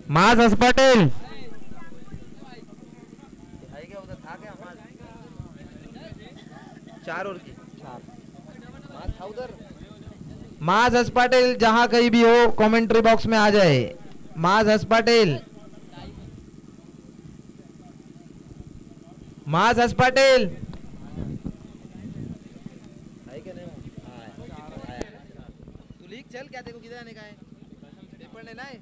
माज हस पटेल माज हस पटेल जहां कहीं भी हो कमेंट्री बॉक्स में आ जाए। माज हस पटेल, माज हस पटेल चल क्या देखो किधर आने का है पेपर लेना है।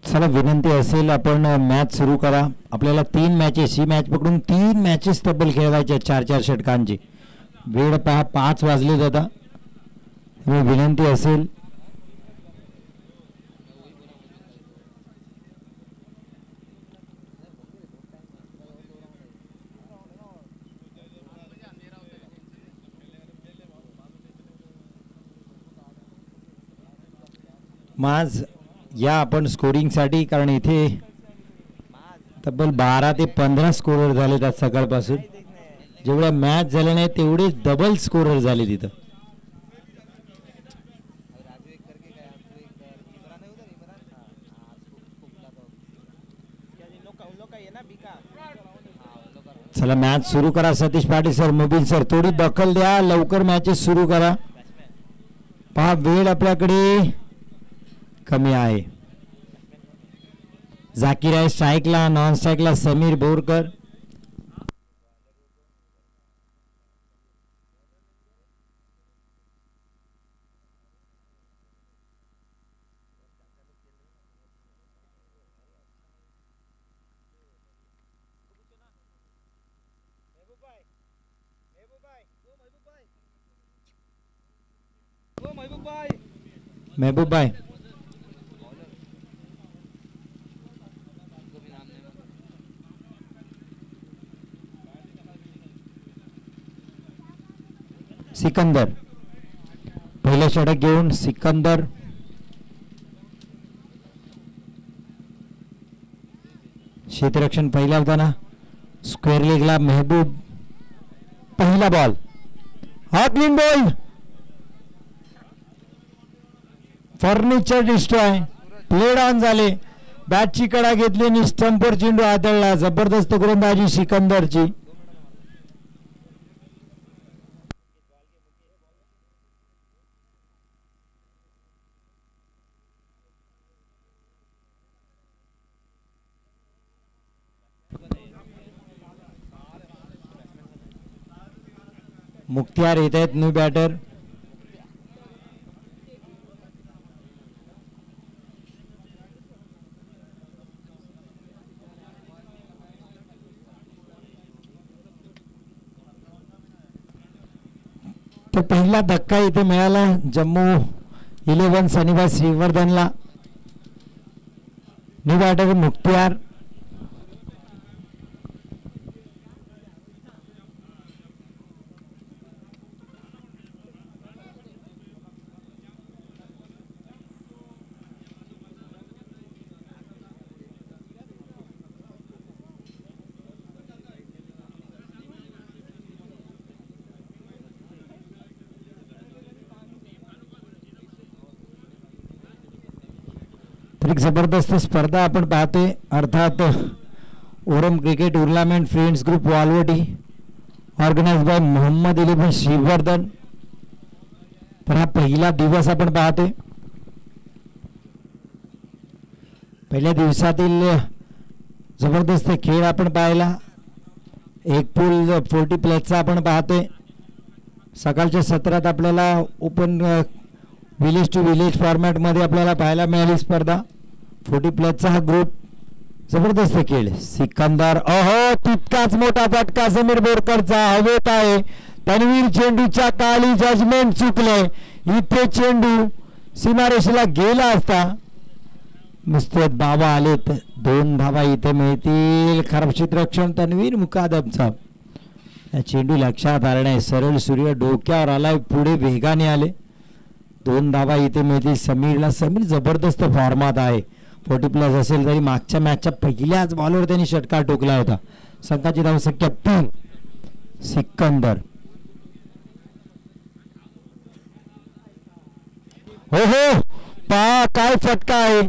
चला विनंती असेल आपण मॅच सुरू करा। आपल्याला 3 मॅचेस ही मॅच पकडून 3 मॅचेस तब्बल खेळवायचे 4-4 षटकांची। वेळ पहा 5 वाजले आता, विनंती असेल माज या आपण स्कोरिंग साठी, कारण इथे तब्बल 12 ते 15 स्कोरर झाले आज सकाळपासून। जेवढ्या मॅच झाल्या नाही तेवढे डबल स्कोरर झाले तिथं। चला मॅच सुरू करा सतीश पाटील सर, मोबिल सर थोडी दखल द्या, लवकर मॅचेस सुरू करा। पहा वेळ आपल्याकडे कमी आहे। जाकीर आहे स्ट्राईकला, नॉन स्ट्राईकला समीर बोरकर। महबूब भाई सिकंदर पहिलं षटक घेऊन सिकंदर क्षेत्ररक्षण पहिला होताना स्क्वेअर लेगला महबूब पहिला बॉल हा clean ball furniture destroy played on झाले बॅटची कडा घेतली आणि स्टंपवर चेंडू आदळला जबरदस्त गोलंदाजी सिकंदरची मुख्तियार येत आहेत न्यू बॅटर तो पहिला धक्का इथे मिळाला जम्मू 11 शनिवार श्रीवर्धनला न्यू बॅटर मुख्तियार एक जबरदस्त स्पर्धा आपण पाहतोय अर्थात ओरम क्रिकेट टूर्नामेंट फ्रेंड्स ग्रुप वालवटी ऑर्गनाइज्ड बाय मोहम्मद 11 श्रीवर्धन तर हा पहिला दिवस आपण पाहतोय पहिल्या दिवसातील जबरदस्त खेळ आपण पाहिला एक पूल 40+ आपण पाहतोय सकाळच्या सत्रात आपल्याला open village to village format मध्ये आपल्याला पाहायला मिळाली स्पर्धा 40+ हा ग्रुप जबरदस्त खेळ सिकंदर अहो तितकाच मोठा फटका समीर बोरकरचा हवेत आहे तन्वीर चेंडूच्या काळी जजमेंट चुकले इथे चेंडू सीमारेषेला गेला असता मुस्तैद बाबा आलेत 2 धावा इथे मिळतील खराब क्षेत्ररक्षण तन्वीर मुकादमचा चेंडू लक्षात आला नाही सरळ सूर्य डोक्यावर आलाय पुढे वेगाने आले 2 धावा इथे मिळतील समीरला समीर जबरदस्त फॉर्मात आहे 40+ असेल तरी मागच्या मॅचच्या पहिल्याच बॉलवर त्यांनी षटकार ठोकला होता. संघाची धावसंख्या 3. सिकंदर हो हो पहा काय फटका आहे,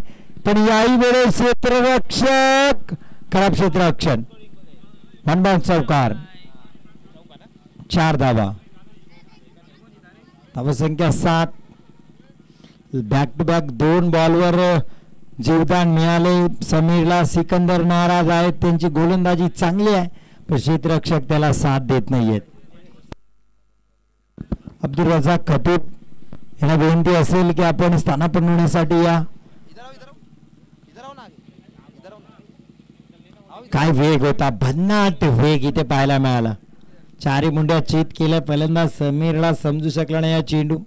पण याही वेळेस क्षेत्ररक्षक खराब क्षेत्ररक्षण. 1 बाउंड चौकार. 4 धावा. धावसंख्या 7. बॅक टू बॅक 2 बॉलवर जीवदान मिळाले समीरला. सिकंदर नाराज आहेत. त्यांची गोलंदाजी चांगली आहे पण क्षेत्ररक्षक त्याला साथ देत नाहीयेत. अब्दुल रजाक खतीब यांना विनंती असेल की आपण स्थानापन्न होण्यासाठी या. काय वेग होता, भन्नाट वेग इथे पाहायला मिळाला. 4 मुंड्या चित केल्या. पहिल्यांदा समीरला समजू शकला नाही हा चेंडू.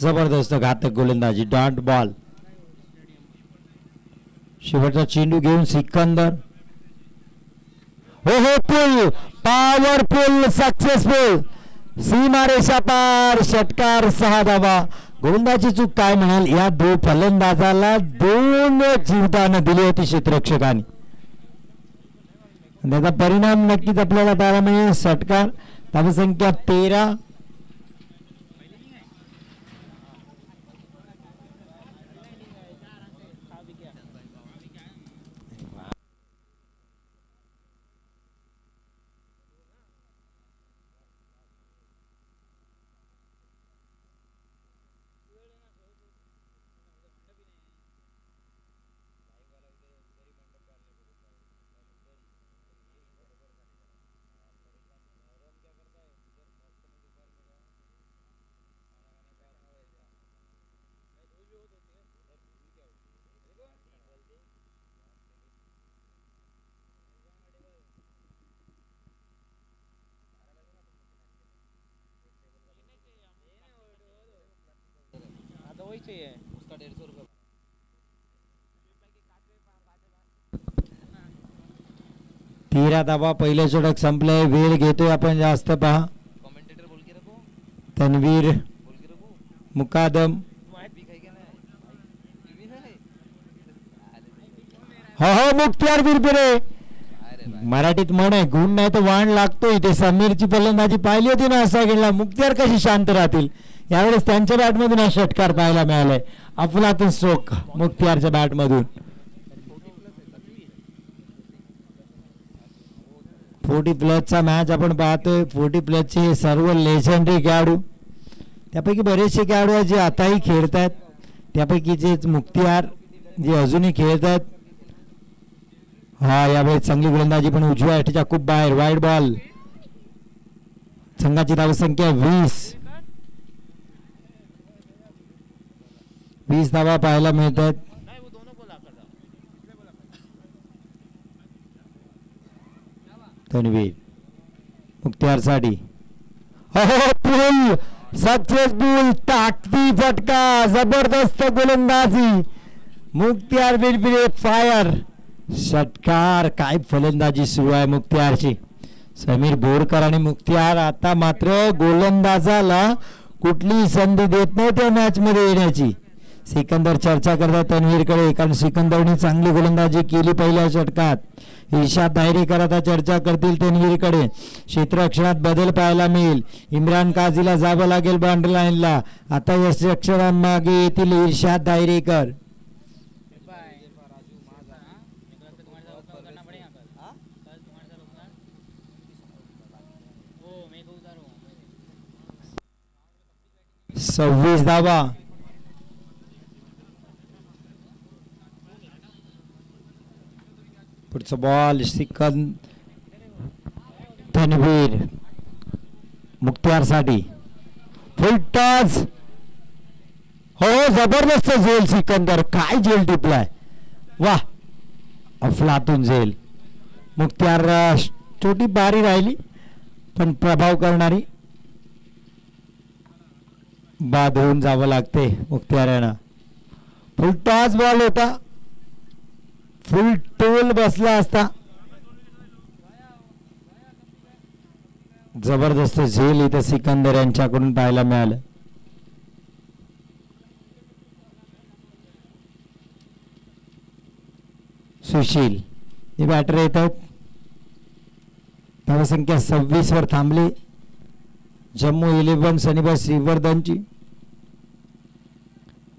जबरदस्त घातक गोलंदाजी. Dot ball. शेवटचा चेंडू घेऊन सिकंदर. हो हो पुल पॉवरफुल सक्सेसफुल. सीमारेषा पार. षटकार. 6 धावा. गोलंदाजी चूक काय म्हणाल, या 2 फलंदाजाला 2 जीवदान दिली होती क्षेत्ररक्षकांनी. त्याचा परिणाम नक्कीच आपल्याला पाहायला मिळेल. षटकार. धावसंख्या 13. उसका 150 रुपये. 13 धावा. पहिले षटक संपले. वेळ घेतोय आपण जास्त. पहा कमेंटेटर बोल के रखो. तन्वीर बोल के रखो. मुकादम. हो हो मुक्तियार बिरबिरे. मराठीत म्हण आहे, गुण नाही तर वाण लागतोय. ते समीरची फलंदाजी पाहिली होती ना असा गेला. मुक्तियार कशी शांत राहतील. यावेळेस त्यांच्या बॅटमधून हा षटकार पाहायला मिळालाय. अफलातून स्ट्रोक मुक्तियारच्या बॅटमधून. 40+ चा मॅच आपण पाहतोय. 40+ चे सर्व लेजेंडरी खेळाडू, त्यापैकी बरेचसे खेळाडू आहेत जे आताही खेळत आहेत. त्यापैकीचे मुक्तियार जे अजूनही खेळत आहेत. हा यावेळेस चांगली गोलंदाजी पण उजव्या अटीच्या खूप बाहेर. Wide ball. संघाची धावसंख्या 20 धावा पाहायला मिळतात. तन्वीर मुक्तियार साठी. सक्सेसफुल. ताकदी फटका. जबरदस्त गोलंदाजी. मुक्तियार बिरबिरे फायर. षटकार. काय फलंदाजी सुरू आहे मुक्तियारची. समीर बोरकर आणि मुक्तियार आता मात्र गोलंदाजाला कुठली संधी देत नाही त्या मॅच मध्ये येण्याची. सिकंदर चर्चा करतात तन्वीरकडे, कारण सिकंदरने चांगली गोलंदाजी केली पहिल्या षटकात. इर्शाद दायरेकर आता चर्चा करतील तन्वीरकडे. क्षेत्ररक्षणात बदल पाहायला मिळेल. इम्रान काझीला जावं लागेल बाउंड्री लाईनला. आता या क्षेत्ररक्षणामागे येतील इर्शाद दायरेकर. सव्वीस धावा. पुढचा बॉल तन्वीर मुक्तियार साठी. Full toss. हो जबरदस्त झेल. सिकंदर काय झेल टिपलाय. वाह अफलातून झेल. मुक्तियार छोटी बारी राहिली पण प्रभाव करणारी. बाद होऊन जावं लागते मुक्तियार यांना. फुल टॉस बॉल होता. फुल टोल बसला असता. जबरदस्त झेल इथं सिकंदर यांच्याकडून पाहायला मिळालं. सुशील हे बॅटर येत आहेत. धावसंख्या 26 वर थांबली जम्मू 11 सनिबा श्रीवर्धनची.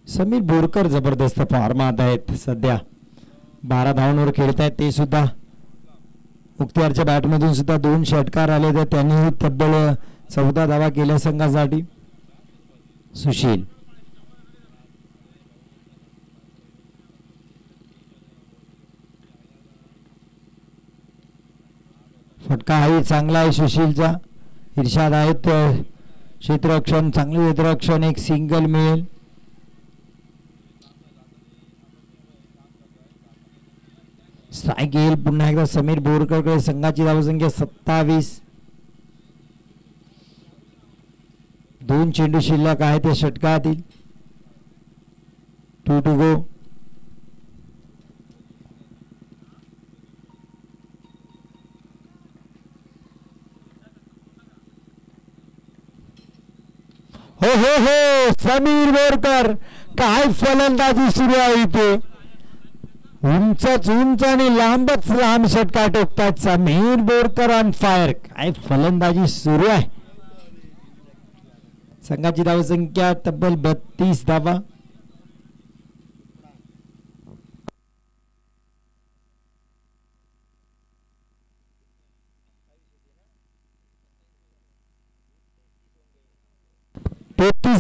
समीर बोरकर जबरदस्त फॉर्मात आहेत सध्या. 12 धावांवर खेळत आहेत ते सुद्धा. मुक्तियारच्या बॅटमधून सुद्धा 2 षटकार आले तर त्यांनीही तब्बल 14 धावा केल्या संघासाठी. सुशील फटका हाही चांगला आहे सुशीलचा. इर्षाद आहेत क्षेत्ररक्षण, चांगले क्षेत्ररक्षण, एक सिंगल मिळेल. स्ट्राईक येईल पुन्हा एकदा समीर बोरकरकडे. संघाची धावसंख्या 27. 2 चेंडू शिल्लक आहेत या षटकातील. 2 to go. हो हो हो समीर बोरकर काय फलंदाजी सुरू आहे इथे. उंचच उंच आणि लांबच लांब षटकार टोकतात समीर बोरकर ऑन फायर. काय फलंदाजी सुरू आहे. संघाची धावसंख्या तब्बल 32 धावा.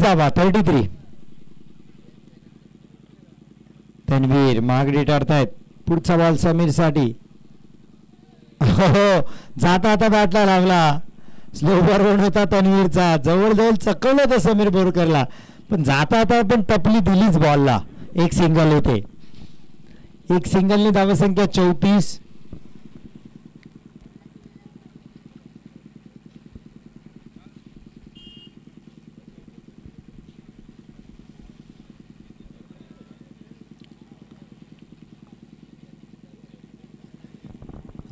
धावा 33. तन्वीर मागणी टाळतायत. पुढचा बॉल समीर साठी. जाता आता बॅटला लागला. स्लो बॉल होता तन्वीरचा. जवळजवळ चकवलं होतं समीर बोरकरला पण जाता आता पण टपली दिलीच बॉलला. एक सिंगल येते. एक सिंगलने धावसंख्या 34.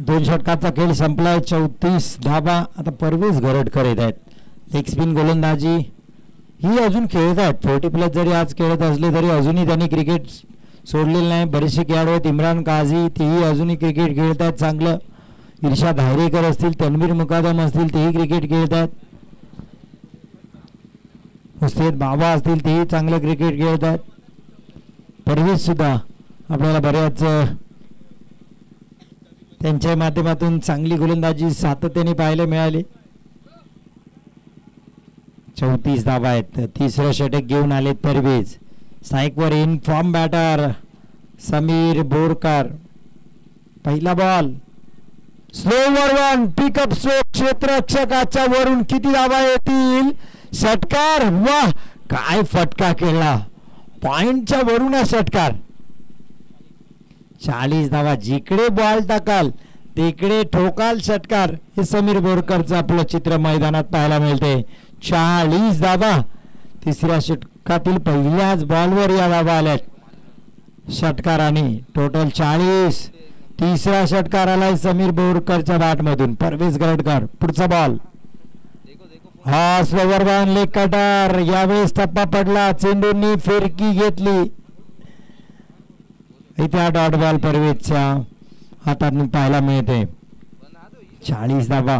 दोन षटकाचा खेळ संपलाय. 34 धावा. आता परवेज गरडकर येत आहेत. लेग स्पिन गोलंदाजी ही अजून खेळत आहेत. 40+ जरी आज खेळत असले तरी अजूनही त्यांनी क्रिकेट सोडलेलं नाही. बरेचसे खेळाडू आहेत. इम्रान काझी तेही अजूनही क्रिकेट खेळत आहेत चांगलं. इर्षाद धायरेकर असतील, तन्वीर मुकादम असतील तेही क्रिकेट खेळत आहेत. मुस्तैद बाबा असतील तेही चांगलं क्रिकेट खेळत आहेत. परवेज सुद्धा आपल्याला बऱ्याच त्यांच्या माध्यमातून चांगली गोलंदाजी सातत्याने पाहायला मिळाली. 34 धावा आहेत. तिसरं षटक घेऊन आले परवेज. स्ट्राईकवर in form batter Sameer Borkar. पहिला ball slower one pickup stroke. क्षेत्ररक्षकाच्या वरून किती धावा येतील. षटकार. वाह काय फटका केला. पॉइंटच्या वरून हा षटकार. 40 धावा. जिकडे बॉल टाकाल तिकडे ठोकाल षटकार. हे समीर बोरकरचं आपलं चित्र मैदानात पाहायला मिळते. 40 धावा. तिसऱ्या षटकातील पहिल्याच बॉलवर या धावा आल्यात षटकाराने. टोटल 40. तिसरा षटकार आलाय समीर बोरकरच्या बॅटमधून. परवेज गरडकर. पुढचा बॉल हा स्लोवर बॉल लेग कटर. यावेळेस टप्पा पडला. चेंडूंनी फिरकी घेतली. इथे हा डॉट बॉल परवेजच्या हातातून पाहायला मिळते. 40 धावा.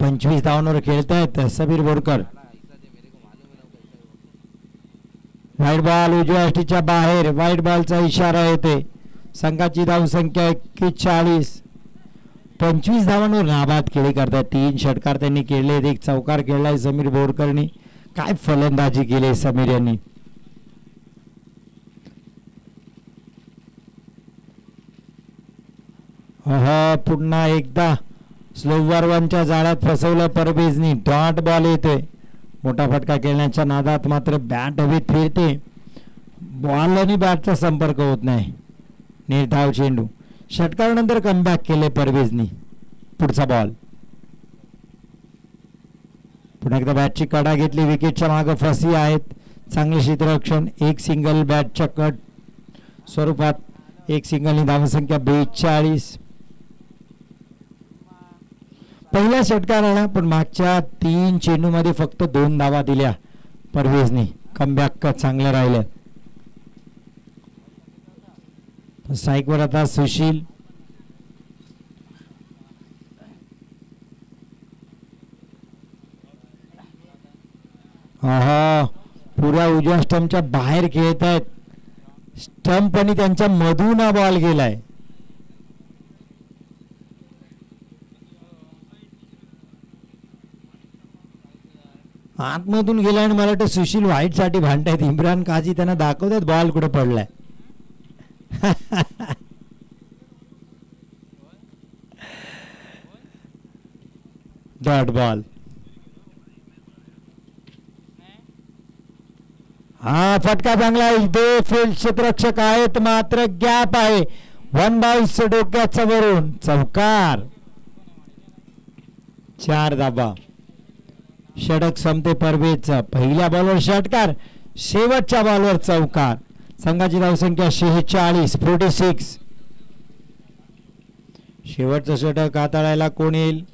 25 धावांवर खेळतायत समीर बोरकर. व्हाईट बॉल उजव्या यष्टीच्या बाहेर. व्हाईट बॉलचा इशारा येते. संघाची धावसंख्या 41. 25 धावांवर नाबाद खेळी करतात. 3 षटकार त्यांनी खेळले. एक चौकार खेळलाय समीर बोरकरनी. काय फलंदाजी केली समीर यांनी. पुन्हा एकदा स्लोवर वनच्या जाळ्यात फसवलं परवेजनी. डॉट बॉल येतोय. मोठा फटका खेळण्याच्या नादात मात्र बॅट हवेत फिरते. बॉल आणि बॅटचा संपर्क होत नाही. निर्धाव चेंडू. षटकारानंतर कमबॅक केले परवेजनी. पुढचा बॉल पुन्हा एकदा बॅटची कडा घेतली. विकेटच्या मागे फसी आहेत. चांगले क्षेत्ररक्षण. एक सिंगल बॅटच्या कट स्वरूपात. एक सिंगलनी धावसंख्या 42. पहिला षटकार आला पण मागच्या 3 चेंडूमध्ये फक्त 2 धावा दिल्या परवेजनी. कमबॅक चांगलं राहिलं. स्ट्राईकवर आता सुशील. पुऱ्या उजव्या स्टंपच्या बाहेर खेळत आहेत. स्टंप आणि त्यांच्या मधून हा बॉल गेलाय. आतमधून गेला आणि मला वाटतं सुशील व्हाईट साठी भांडतायत. इम्रान काझी त्यांना दाखवतात बॉल कुठे पडलाय. Dot ball. हा फटका चांगला आहे. दो फील्ड क्षेत्ररक्षक आहेत मात्र गॅप आहे. 1 बाउन्स डोक्याचा वरून चौकार. 4 धाबा. षटक संपते परवेजचा. पहिल्या बॉलवर षटकार, शेवटच्या बॉलवर चौकार. संघाची धावसंख्या 46. शेवटचं षटक हाताळायला कोण येईल?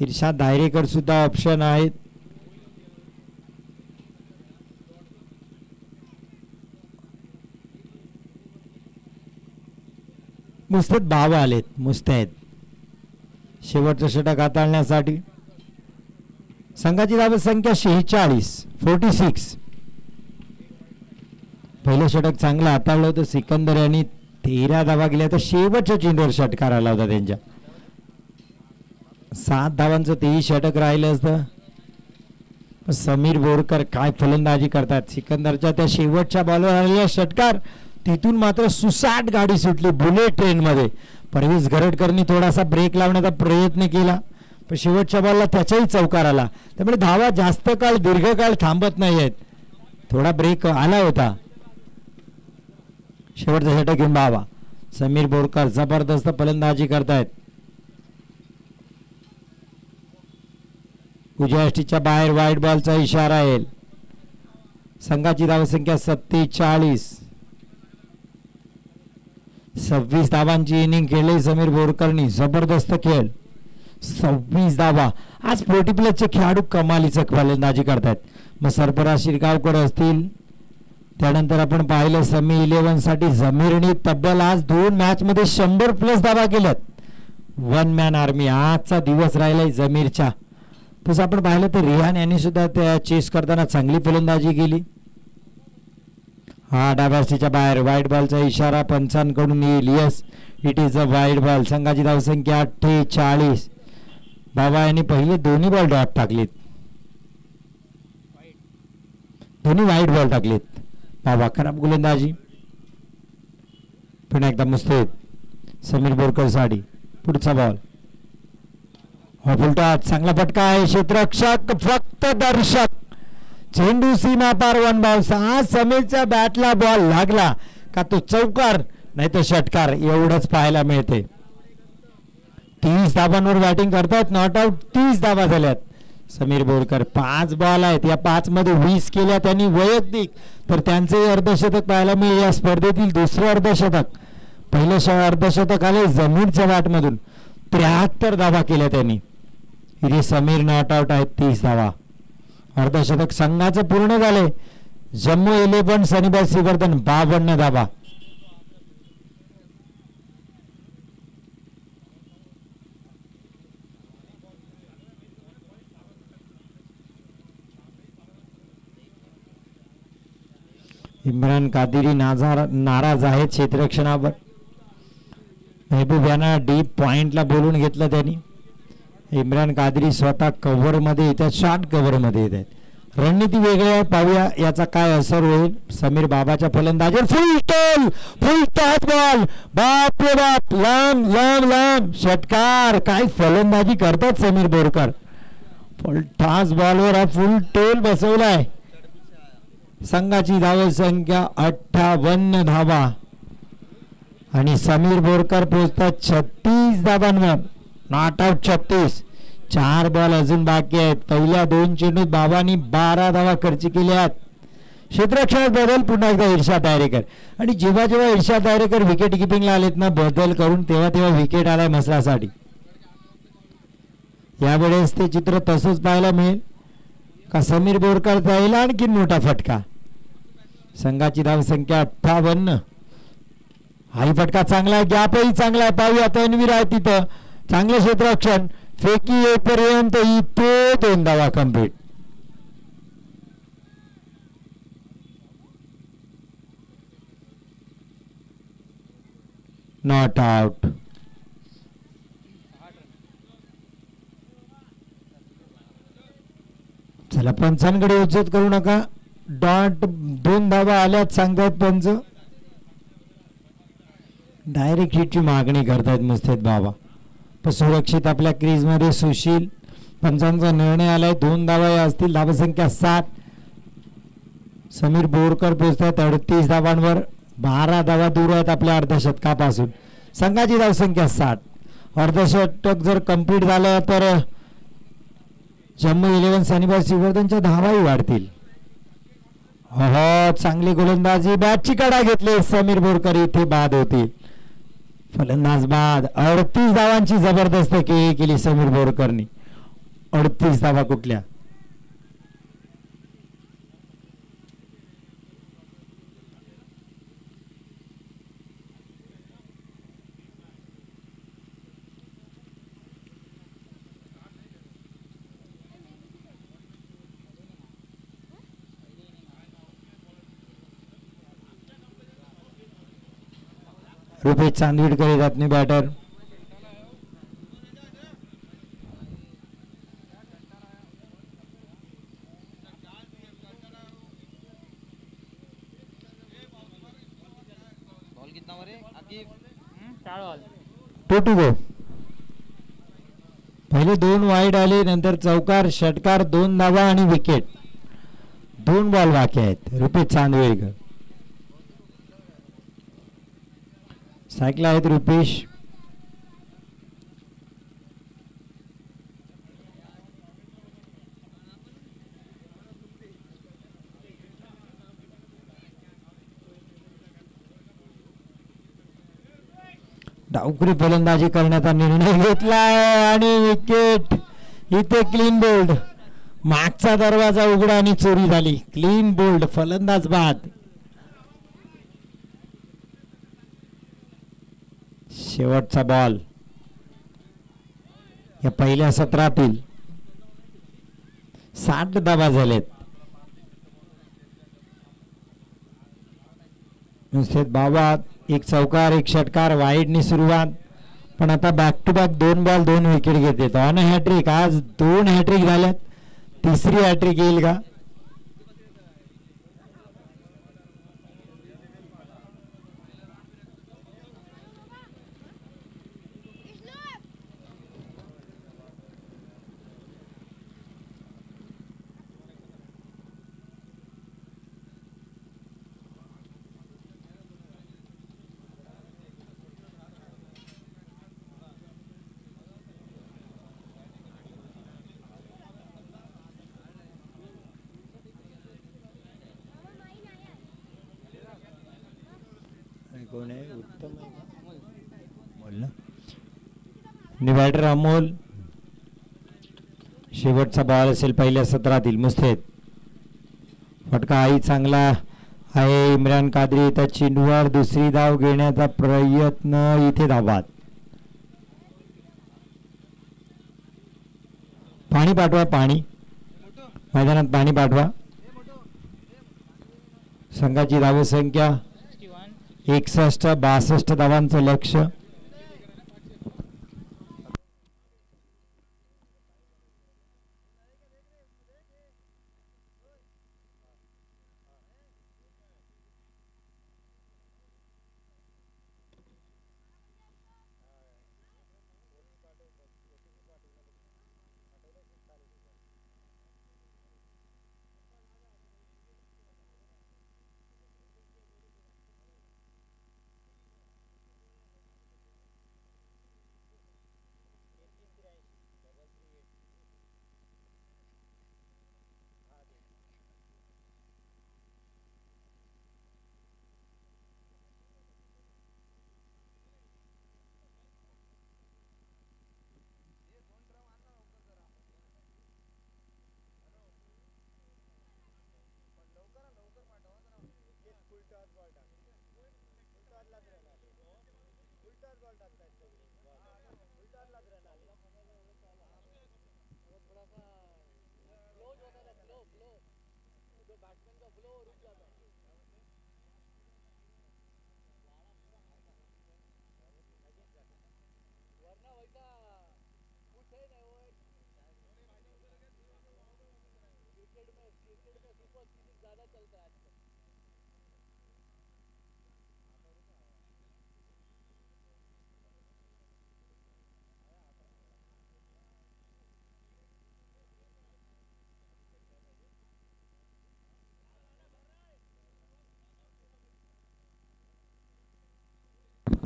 इर्शाद दायरेकर सुद्धा ऑप्शन आहेत. मुस्तैद बाबा आलेत. मुस्तैद शेवटचं षटक हाताळण्यासाठी. संघाची धावसंख्या 46. पहिलं षटक चांगलं हाताळलं होतं सिकंदर यांनी. 13 धावा गेल्या. तर शेवटच्या चेंडूवर षटकार आला होता त्यांच्या. 7 धावांचं तेही षटक राहिलं असतं. समीर बोरकर काय फलंदाजी करतात. सिकंदरच्या त्या शेवटच्या बॉलवर आलेला षटकार, तिथून मात्र सुसाट गाडी सुटली बुलेट ट्रेन मध्ये. परवेज गरडकरनी थोडासा ब्रेक लावण्याचा प्रयत्न केला पण शेवटच्या बॉलला त्याचाही चौकार आला. त्यामुळे धावा जास्त काळ दीर्घकाळ थांबत नाही आहेत. थोडा ब्रेक आला होता. शेवटचा षटक घेऊन बाबा. समीर बोरकर जबरदस्त फलंदाजी करतायत. उजव्या यष्टीच्या बाहेर वाईट बॉलचा इशारा येईल. संघाची धावसंख्या 47. 26 धावांची इनिंग खेळली समीर बोरकरनी. जबरदस्त खेळ. 26 धावा. आज 40 प्लसचे खेळाडू कमालीचं फलंदाजी करतात. मग सरफराज शिरगावकर असतील, त्यानंतर आपण पाहिलं समी 11 साठी जमीरनी तब्बल आज 2 मॅच मध्ये 100 प्लस धावा केल्यात. 1 मॅन आर्मी आजचा दिवस राहिलाय जमीरच्या. तसं आपण पाहिलं तर रिहान यांनी सुद्धा त्या चेस करताना चांगली फलंदाजी केली. हा डाव्या यष्टीच्या बाहेर वाईट बॉलचा इशारा पंचांकडून येईल. Yes, it is a white ball. संघाची धावसंख्या 48. बाबा यांनी पहिले दोन्ही बॉल डॉट टाकलेत. दोन्ही वाईट बॉल टाकलेत. बाबा खराब गोलंदाजी. पुन्हा एकदा मुस्तैद. समीर बोरकर साठी पुढचा बॉल. फुलटा चांगला फटका आहे. क्षेत्ररक्षक फक्त दर्शक. चेंडू सीमा पार 1 बाउन्स. आज समीरच्या बॅटला बॉल लागला का तो चौकार नाही तर षटकार एवढंच पाहायला मिळते. 30 धावांवर बॅटिंग करतात. नॉट आउट 30 धावा झाल्यात. समीर बोरकर 5 बॉल आहेत. या 5 मध्ये 20 केल्या त्यांनी वैयक्तिक. तर त्यांचे अर्धशतक पाहायला मिळेल. या स्पर्धेतील दुसरं अर्धशतक. पहिलं अर्धशतक आले जमीरच्या बॅटमधून. 73 धावा केल्या त्यांनी. इथे समीर नॉट आउट आहेत. 30 धावा. अर्धशतक संघाचं पूर्ण झाले. जम्मू 11 सनीबाई श्रीवर्धन 52 धावा. इम्रान कादिरी नाराज आहेत क्षेत्ररक्षणावर. महबूब यांना डीप पॉइंटला बोलून घेतलं त्यांनी. इम्रान कादिरी स्वतः कव्हर मध्ये येतात. शॉर्ट कव्हर मध्ये येत आहेत. रणनीती वेगळी आहे. पाहूया याचा काय असर होईल. समीर बाबाच्या फलंदाजीवर फुल टॉस बॉल. बाप रे बाप. लांब लांब लांब षटकार. काय फलंदाजी करतात समीर बोरकर. फुल टॉस बॉलवर हा फुल टोल बसवलाय. संघाची धावसंख्या 58 धावा आणि समीर बोरकर पोहोचतात 36 धावांवर. Not out 36. 4 बॉल अजून बाकी आहेत. पहिल्या 2 चेंडूत बाबांनी 12 धावा खर्च केल्यात. क्षेत्ररक्षणात बदल पुन्हा एकदा इर्शाद दायरेकर. आणि जेव्हा जेव्हा इर्शाद दायरेकर विकेट किपिंगला आलेत ना बदल करून तेव्हा विकेट आलाय मसरासाठी. यावेळेस ते चित्र तसंच पाहायला मिळेल का समीर बोरकर जाईल आणखी मोठा फटका. संघाची धावसंख्या 58. हाही फटका चांगला आहे, गॅपही चांगला आहे. पाहूया तन्वीर आहे तिथं, चांगलं क्षेत्ररक्षण, फेकी येईपर्यंत इथे 2 धावा कंप्लीट. Not out. चला पंचांकडे उच्चत करू नका. डॉट 2 धावा आल्यात सांगतायत पंच. डायरेक्ट हिटची मागणी करतायत मुस्तैद बाबा. पण सुरक्षित आपल्या क्रीज मध्ये सुशील. पंचांचा निर्णय आलाय. 2 धावा असतील. धावसंख्या 7. समीर बोरकर पोहोचतात 38 धावांवर. 12 धावा दूर आहेत आपल्या अर्धशतकापासून. संघाची धावसंख्या 7. अर्धशतक जर कंप्लीट झालं तर जम्मू 11 शनिवार श्रीवर्धनच्या धावाही वाढतील. हो, चांगली गोलंदाजी. बॅटची कडा घेतली समीर बोरकर, इथे बाद होतील. फलंदाज बाद. 38 धावांची जबरदस्त खेळी केली समीर बोरकरनी. 38 धावा कुठल्या. रुपेश चांदविडकर आहेत अपने बॅटर. To go. पहिले 2 वाईड आले, नंतर चौकार, षटकार, 2 धावा आणि विकेट. 2 बॉल बाकी आहेत. रुपेश चांदविडकर सायकल आहेत. रुपेश डावखुरी फलंदाजी करण्याचा निर्णय घेतलाय आणि विकेट. इथे क्लीन बोल्ड. मागचा दरवाजा उघडा आणि चोरी झाली. Clean bowled. फलंदाज बाद. शेवटचा बॉल या पहिल्या सत्रातील. 60 धावा झालेत. नुसते बाबा. एक चौकार, एक षटकार, वाईडनी सुरुवात. पण आता back to back 2 ball 2 wicket घेते. On hat trick. आज 2 हॅट्रिक झाल्यात. 3री हॅट्रिक येईल का. कोण आहे. उत्तम बोल ना. बॅटर अमोल. शेवटचा बॉल असेल पहिल्या सत्रातील. मुस्तैद. फटका आई चांगला आहे. इम्रान कादरी त्या चेंडूवर 2री धाव घेण्याचा प्रयत्न. इथे धावात. पाणी पाठवा. पाणी मैदानात पाणी पाठवा. संघाची धावसंख्या 61-62 धावांचं लक्ष्य.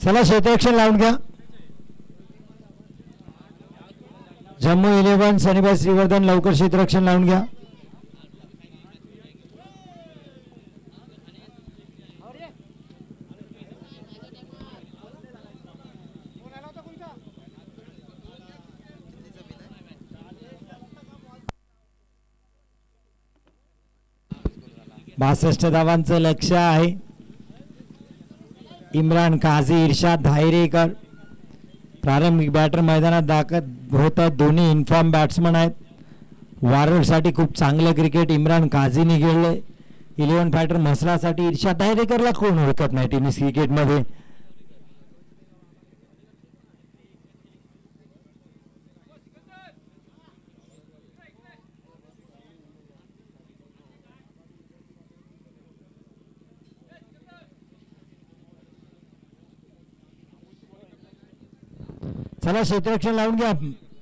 चला क्षेत्ररक्षण लावून घ्या. जम्मू 11 सनीबाई श्रीवर्धन लवकर क्षेत्ररक्षण लावून घ्या. बासष्ट धावांचं लक्ष आहे. इम्रान काझी, इर्शाद धायरेकर प्रारंभिक बॅटर मैदानात दाखल होत आहेत. दोन्ही इन्फॉर्म बॅट्समन आहेत. वारोडसाठी खूप चांगलं क्रिकेट इम्रान काझीने खेळले. 11 फायटर म्हसळासाठी इर्शाद धायरेकरला कोण ओळखत नाही टेनिस क्रिकेटमध्ये. चला क्षेत्ररक्षण लावून घ्या.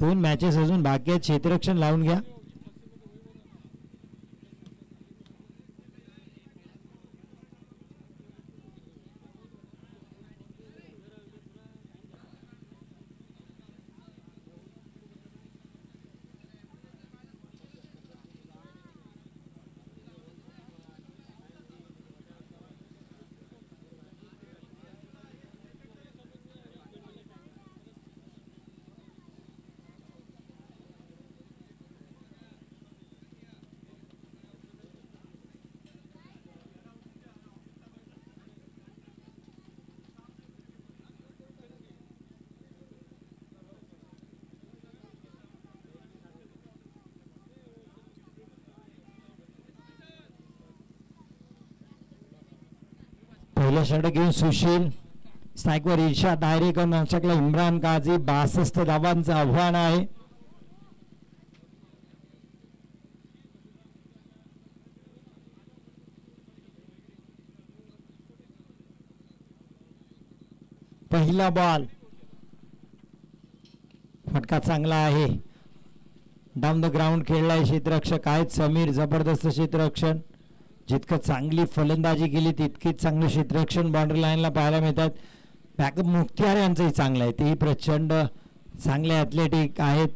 2 मॅचेस अजून बाकी आहेत. क्षेत्ररक्षण लावून घ्या. पहिलं षटक घेऊन सुशील, स्ट्राईकवर इर्शाद धायरेकर, नाशिकला इम्रान काझी. 62 धावांचं आव्हान आहे. पहिला बॉल, फटका चांगला आहे. डाऊन द ग्राउंड खेळलाय क्षेत्ररक्षक आहेत समीर. जबरदस्त क्षेत्ररक्षण. जितकं चांगली फलंदाजी केली तितकीच चांगलं क्षेत्ररक्षण बाउंड्री लाईनला पाहायला मिळतात. बॅकअप मुख्तियार यांचंही चांगलं आहे. तेही प्रचंड चांगले ॲथलेटिक आहेत.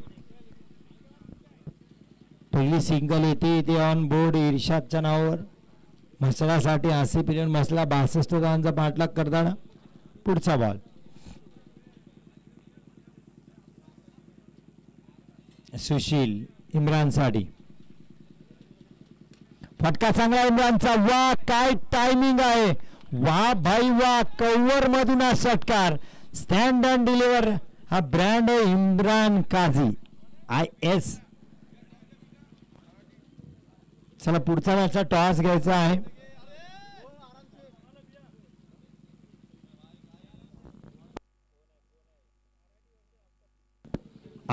पहिली सिंगल येते ते ऑन बोर्ड इर्शादच्या नावावर. म्हसळासाठी आसिफ इलन म्हसळा 62 धावांचा पाठलाग करताना. पुढचा बॉल सुशील इम्रानसाठी. फटका चांगला इम्रानचा. वा काय टायमिंग आहे. वा भाई वा. कव्हर मधून हा षटकार. स्टँड अँड डिलिव्हर हा ब्रँड आहे इम्रान काझी IS. चला पुढचा मॅचचा टॉस घ्यायचा आहे.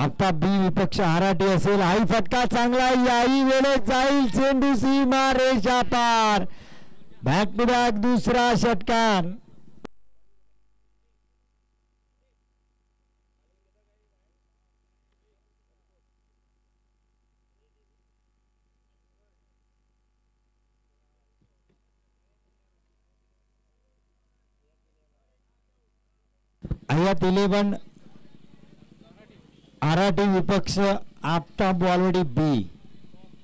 आता बी विपक्ष आराटी असेल. आई फटका चांगला. याही वेळेत जाईल चेंडू सीमा रेषा पार. बॅक टू बॅक दुसरा षटकार. आयात 11 आराटी विपक्ष. Aftab already B.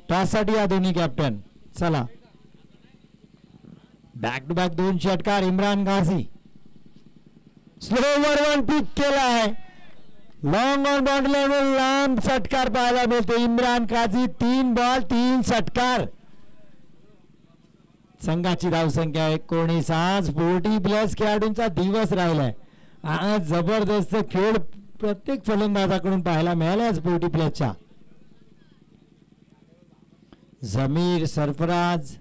टॉससाठी या दोन्ही कॅप्टन. चला बॅक टू बॅक 2 षटकार. इम्रान काझी स्लोवर 1 पिक केला आहे. लॉंग ऑन बाउंड्री लाईनवर लांब षटकार पाहायला मिळते. इम्रान काझी 3 बॉल 3 षटकार. संघाची धावसंख्या 19. आज 40+ खेळाडूंचा दिवस राहिलाय. आज जबरदस्त खेळ प्रत्येक फलंदाजाकडून पाहायला मिळाल्याच 40 प्लसच्या. जमीर सरफराज,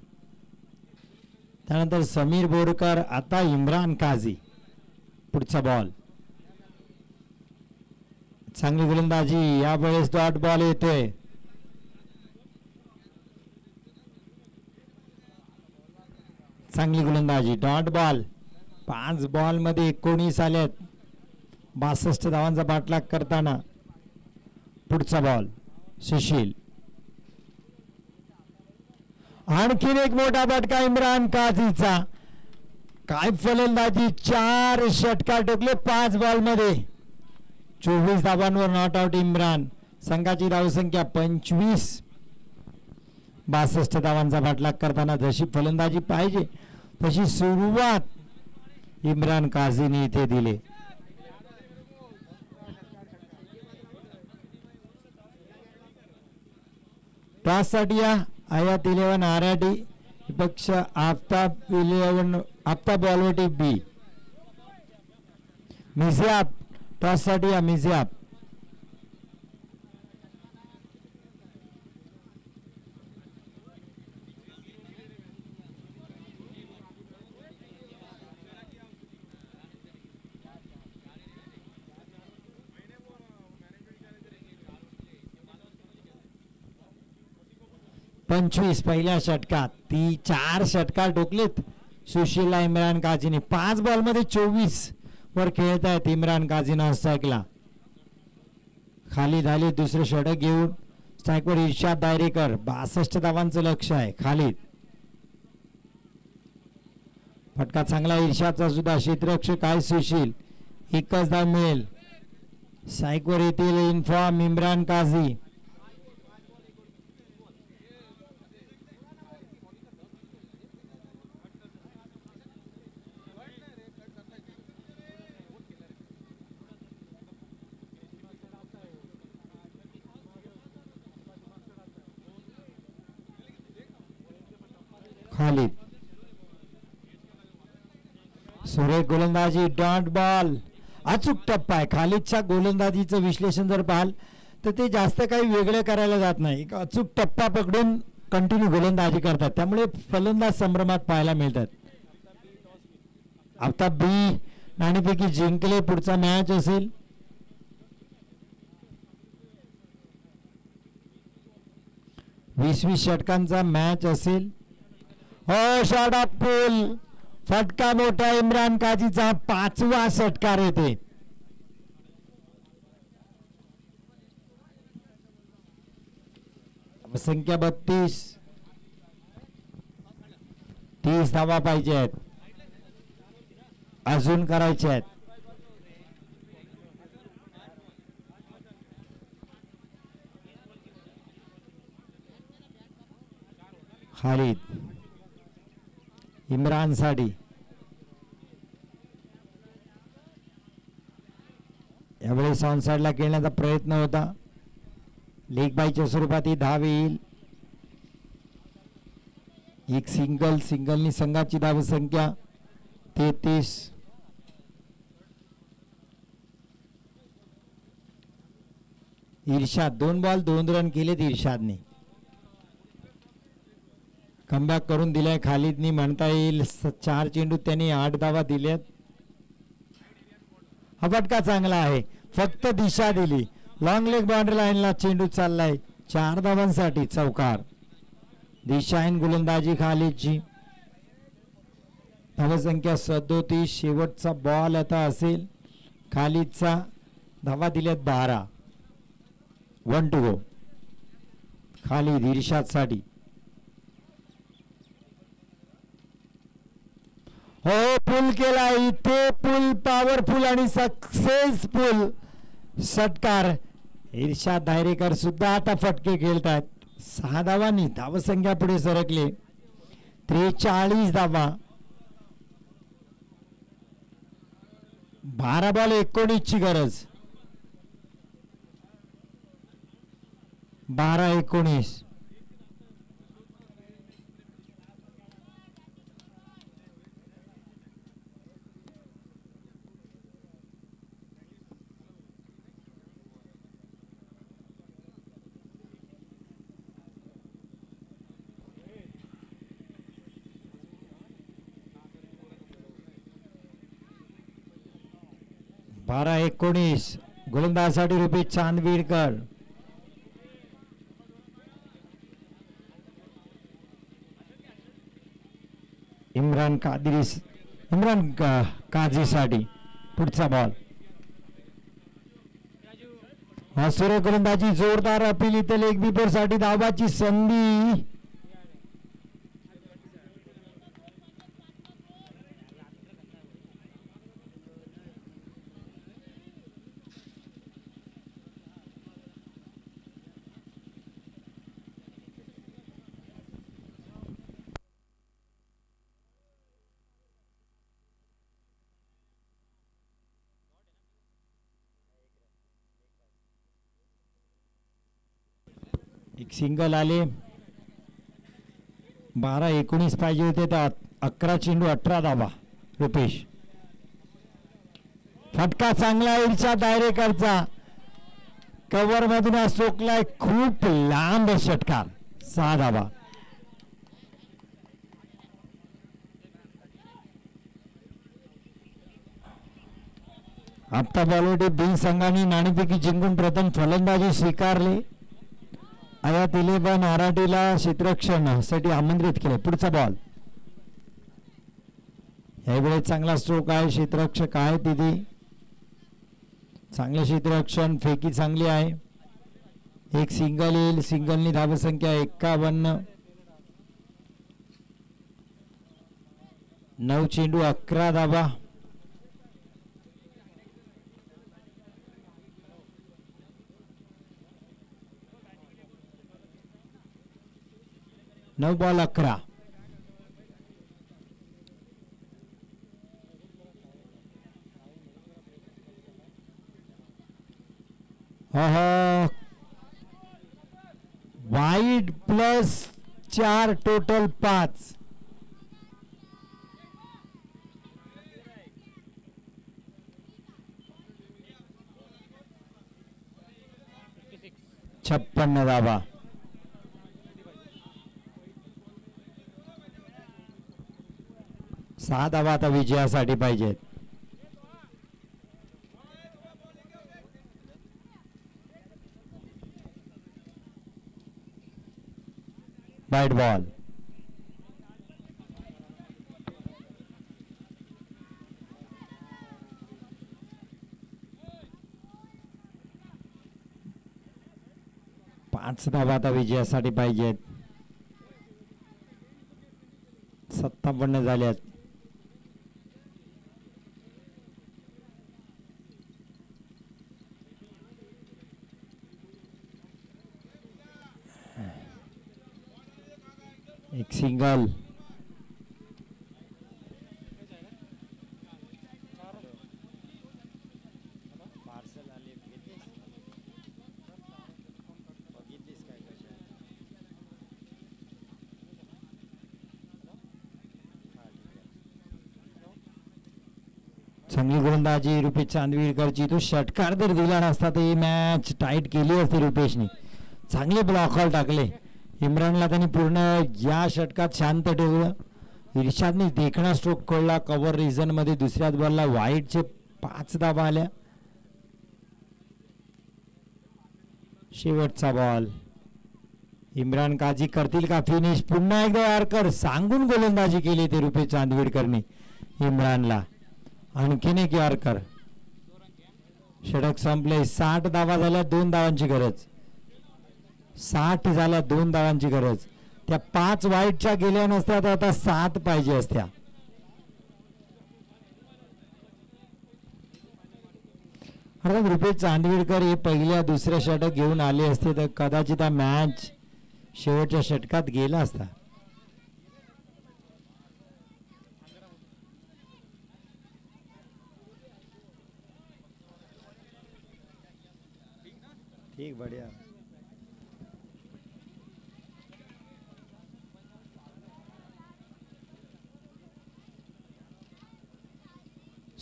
त्यानंतर समीर बोरकर, आता इम्रान काझी. पुढचा बॉल, चांगली गोलंदाजी, यावेळेस डॉट बॉल येतोय. चांगली गोलंदाजी, डॉट बॉल. 5 बॉल मध्ये 19 आलेत. 62 धावांचा पाठलाग करताना. पुढचा बॉल सुशील, आणखीन एक मोठा फटका इम्रान काझीचा. काय फलंदाजी, 4 षटकार टोकले 5 बॉल मध्ये. 24 धावांवर नॉट आउट इम्रान. संघाची धावसंख्या 25. 62 धावांचा पाठलाग करताना जशी फलंदाजी पाहिजे तशी सुरुवात इम्रान काझीने इथे दिली. टॉस साठी आयात 11 आराडी पक्ष आफ्ताब 11 आफ्ताब बॉलवटी बी. मिझ्याब टॉस साठी मिझ्याब. पंचवीस पहिल्या षटकात. 4 षटकार ठोकलेत सुशीलला इम्रान काझीने. 5 बॉल मध्ये 24 वर खेळत आहेत इम्रान काझीनं स्ट्राईकला. खाली झाले दुसरे षटक घेऊन स्ट्राईकवर इर्शाद दायरेकर. 62 धावांचं लक्ष आहे. खालीद, फटका चांगला इर्शादचा सुद्धा. क्षेत्ररक्षक आहे सुशील. 1च धाव मिळेल. स्ट्राईकवर येतील इन्फॉर्म इम्रान काझी. खालीद, सुरेख गोलंदाजी, डॉट बॉल. अचूक टप्पा आहे. खालीदच्या गोलंदाजीचं विश्लेषण जर पाहाल तर ते जास्त काही वेगळं करायला जात नाही. एक अचूक टप्पा पकडून कंटिन्यू गोलंदाजी करतात, त्यामुळे फलंदाज संभ्रमात पाहायला मिळतात. आता बी नाणेफेकी जिंकले. पुढचा मॅच असेल 20 षटकांचा मॅच असेल. हो, शॉट ऑफ पूल. फटका मोठा इम्रान काझीचा. 5वा षटकार येते. संख्या 32. 30 धावा पाहिजे आहेत, अजून करायचे आहेत. खालीद, इम्रान साठी यावेळेस ऑन साइडला खेळण्याचा प्रयत्न होता. लेग बायच्या स्वरूपात ही धाव येईल. एक सिंगलनी संघाची धावसंख्या 33. इर्शाद 2 बॉल 2 रन केलेत इर्शादने. कमबॅक करून दिलाय खालीदनी म्हणता येईल. 4 चेंडूत त्यांनी 8 धावा दिल्यात. हा फटका चांगला आहे, फक्त दिशा दिली. लॉंग लेग बाउंड्री लाईनला चेंडू चाललाय. 4 धावांसाठी चौकार. दिशाहीन गोलंदाजी खालीदची. धावसंख्या 37. शेवटचा बॉल आता असेल खालीदचा. धावा दिल्यात 12. 1 टू गो. खालीद इर्शाद साठी. हो, पूल केला इथे. पूल पॉवरफुल आणि सक्सेसफुल षटकार. इर्शाद दायरेकर सुद्धा आता फटके खेळतात. 6 धावांनी धावसंख्या पुढे सरकले. 43 धावा. 12 बॉल 19 ची गरज. 12-19. 12-19 गोलंदाजासाठी रुपेश चांदविडकर. इम्रान काझीसाठी पुढचा बॉल. सुरेख गोलंदाजी, जोरदार अपील इथे लेग बिफोर साठी धावाची संधी. एक सिंगल आले. 12-19 पाहिजे होते तर 11 चेंडू 18 धावा. रुपेश, फटका चांगला इरशा दायरेकरचा. कव्हर मधून सोकलाय खूप लांब षटकार. 6 धावा. आता बॉलवटी बिन संघाने नाणेफेकी जिंकून प्रथम फलंदाजी स्वीकारली. आयात 11 आराटीला क्षेत्ररक्षणासाठी आमंत्रित केले. पुढचा बॉल. यावेळी चांगला स्ट्रोक आहे. क्षेत्ररक्षक आहे तिथे. चांगले क्षेत्ररक्षण, फेकी चांगली आहे. एक सिंगल येईल. सिंगलनी धावसंख्या 51. 9 चेंडू 11 धावा. नऊ बॉल 11. Wide +4 total 5. छप्पन्न धावा. सहा धावा आता विजयासाठी पाहिजेत. Wide ball. पाच धावा आता विजयासाठी पाहिजेत. 57 झाल्यात. एक सिंगल. चांगली गोलंदाजी रुपेश चांदविडकरची. तो षटकार जर दिला नसता तर ही मॅच टाईट केली असती रुपेशने. चांगले ब्लॉकॉल टाकले. इम्रानला त्यांनी पूर्ण या षटकात शांत ठेवलं. इर्शादने देखणा स्ट्रोक खोलला कव्हर रिझन मध्ये. दुसऱ्याच बॉलला वाईडचे 5 धावा आल्या. शेवटचा बॉल. इम्रान काझी करतील का फिनिश? पुन्हा एकदा यारकर सांगून गोलंदाजी केली ते रुपेश चांदविडकरने इम्रानला. आणखीन एक यारकर. षटक संपले. 60 धावा झाल्या. 2 धावांची गरज. 60 झाल्या. 2 धावांची गरज. त्या 5 वाईटच्या गेल्या नसत्या तर आता 7 पाहिजे असत्या. अर्थात रुपेश चांदविडकर हे पहिल्या दुसऱ्या षटक घेऊन आले असते तर कदाचित हा मॅच शेवटच्या षटकात गेला असता. ठीक, बढ़िया.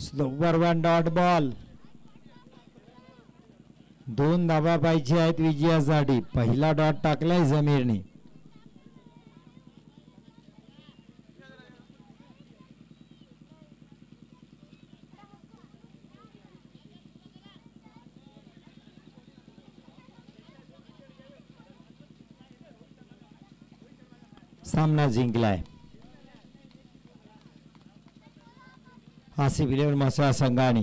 Slower 1 dot ball. 2 धावा पाहिजे आहेत विजयासाठी. पहिला डॉट टाकलाय जमीरने. सामना जिंकलाय. आसिफ इलेव्हन म्हसळा संघाने